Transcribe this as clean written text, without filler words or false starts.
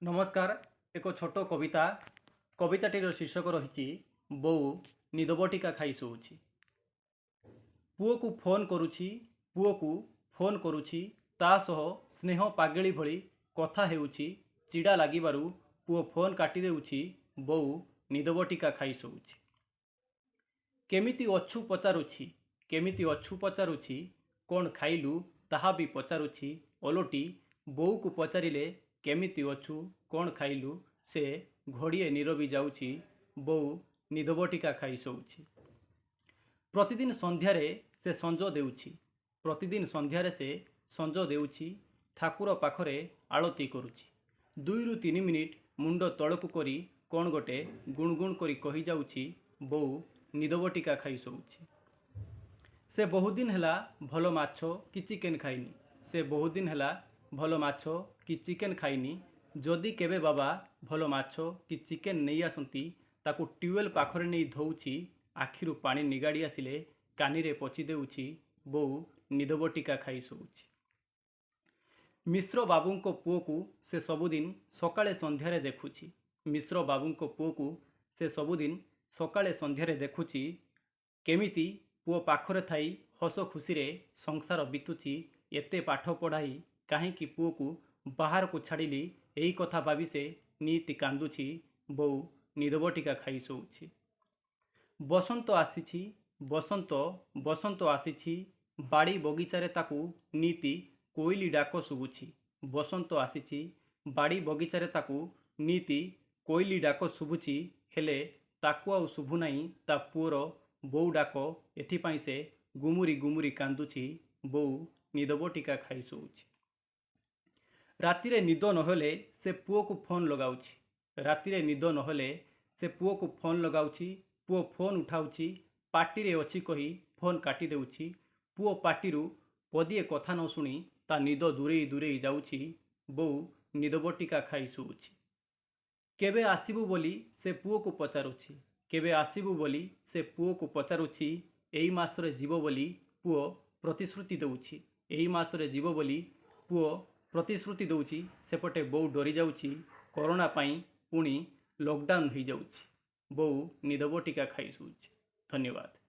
नमस्कार। एक छोट कविता कविताटीर शीर्षक रही बोऊ निद बटिका खाई शोउछि। पुओ को फोन करुछि पुओ को फोन करुछि ता सह स्नेह पागेली भली कथा हेउछि। चिड़ा लागिबारु पुओ फोन काटी देउछि। बोऊ निद बटिका खाई शोउछि। केमिति अछु पचारुछि केमिति अछु पचारुछि कोण खाइलु ताहा भी पचारुछि। ओलोटी बोऊ को पचारिले केमिति अछु कोण खाइलु से घड़िए नीरबी जाउछि। बोऊ निद बटिका खाई शोउछि। प्रतिदिन संध्यारे से संज देउछि प्रतिदिन संध्यारे से संज देउछि। ठाकुर पाखरे आळती करुछि। 2 ରୁ 3 मिनिट मुंड तळकु करी कोण गोटे गुणगुण करी कही जाउछि। बोऊ निद बटिका खाई शोउछि। से बहुदिन हेला भल माछ कि चिकेन खाइनी से बहुदिन हेला भल माछ कि चिकेन खाइनी। जदि केबे बाबा भल माछ कि चिकेन नहीं आसती ताकू ट्यूबवेल पाखरे नहीं धोउछि। आखिरु पानी निगाड़ी आसिले कानीरे पची देउछि। बोऊ निद बटिका खाई शोउछि। मिश्र बाबूंको पुओ को से सबुदिन सकाळे संध्यारे देखुछि। मिश्र बाबूंको पुओ को से सबुदिन सकाळे संध्यारे देखुछि। केमिति पुओ पाखरे थाई हस खुशी रे संसार बितुछि। एते पाठ पढ़ाई काहींकि पुओ को बाहर को छाड़िली एही कथा भाबी से नीति कांदुछि। बोऊ निद बटिका खाई शोउछि। बसंत आसीछि बसंत बसंत आसीछि बाड़ी बगीचारे ताकू नीति कोइली डाक शुभुछि। बसंत आसीछि बाड़ी बगीचारे ताकू नीति कोइली डाक शुभुछि। हेले ताकू आउ शुभु नाही ता पुओर बोऊ डाक। एथिपाई से गुमुरी गुमुरी कांदुछि। बोऊ निद बटिका खाई शोउछि। रातिरे निद नहेले से पुओ को फोन लगाउछि। रातिरे निद नहेले से पुओ को फोन लगाउछि। पुओ फोन उठाउछि। पार्टीरे अछि कही फोन काटी देउछि। पुओ पार्टीरू पदिए कथा न शुणी ता निद दूरेई दूरेई जाउछि। बोऊ निद बटिका खाई शोउछि। केबे आसिबु बोली से पुओ को पचारुछि। केबे आसिबु बोली से पुओ को पचारुछि। एई मासरे जीव बोली पुओ प्रतिश्रुति देउछि। एई मासरे जीव बोली पुओ प्रतिश्रुति देउछि। सेपटे बोऊ डरी जाउछि। कोरोना पाई पुणी लॉकडाउन हो जाउछि। बोऊ निद बटिका खाई शोउछि। धन्यवाद।